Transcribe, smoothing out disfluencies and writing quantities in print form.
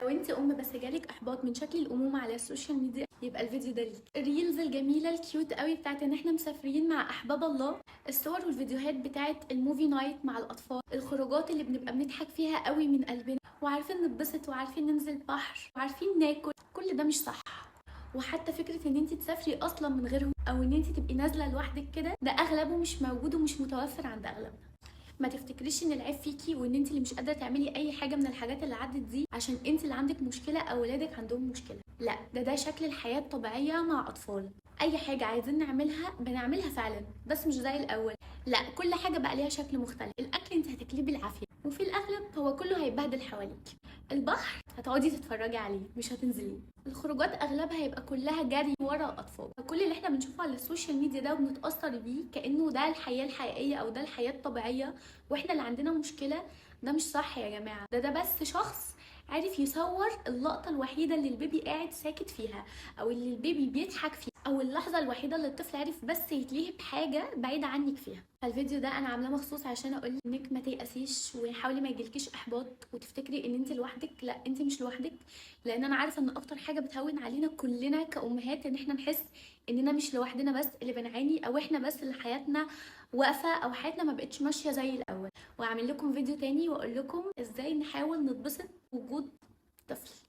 لو انت بس جالك احباط من شكل الامومه على السوشيال ميديا، يبقى الفيديو ده ليك. الريلز الجميله الكيوت قوي بتاعت ان احنا مسافرين مع احباب الله، الصور والفيديوهات بتاعت الموفي نايت مع الاطفال، الخروجات اللي بنبقى بنضحك فيها قوي من قلبنا وعارفين نتبسط وعارفين ننزل بحر وعارفين ناكل، كل ده مش صح. وحتى فكره ان انت تسافري اصلا من غيرهم او ان انت تبقي نازله لوحدك كده، ده اغلبه مش موجود ومش متوفر عند اغلبنا. ما تفتكريش ان العيب فيكي وان انت اللي مش قادره تعملي اي حاجه من الحاجات اللي عدت دي عشان انت اللي عندك مشكله او ولادك عندهم مشكله. لا، ده شكل الحياه الطبيعيه مع اطفال. اي حاجه عايزين نعملها بنعملها فعلا، بس مش زي الاول. لا، كل حاجه بقى ليها شكل مختلف. الاكل انت هتاكليه بالعافيه وفي الاغلب هو كله هيتبهدل حواليك. البحر هتقعدي تتفرجي عليه مش هتنزليه. الخروجات اغلبها هيبقى كلها جري ورا الاطفال. فكل اللي احنا بنشوفه على السوشيال ميديا ده وبنتاثر بيه كانه ده الحياه الحقيقيه او ده الحياه الطبيعيه، واحنا اللي عندنا مشكله. ده مش صح يا جماعه. ده بس شخص عارف يصور اللقطه الوحيده اللي البيبي قاعد ساكت فيها، او اللي البيبي بيضحك فيها، او اللحظه الوحيده اللي الطفل عارف بس يتلهي بحاجه بعيده عنك فيها. فالفيديو ده انا عاملاه مخصوص عشان اقول انك ما تيأسيش وحاولي ما يجيلكيش احباط وتفتكري ان انت لوحدك. لا، انت مش لوحدك. لان انا عارفه ان اكتر حاجه بتهون علينا كلنا كأمهات ان احنا نحس اننا مش لوحدنا بس اللي بنعاني، او احنا بس اللي حياتنا واقفه او حياتنا ما بقتش ماشيه زي الاول. واعمل لكم فيديو تاني واقول لكم ازاي نحاول نتبسط بوجود طفل.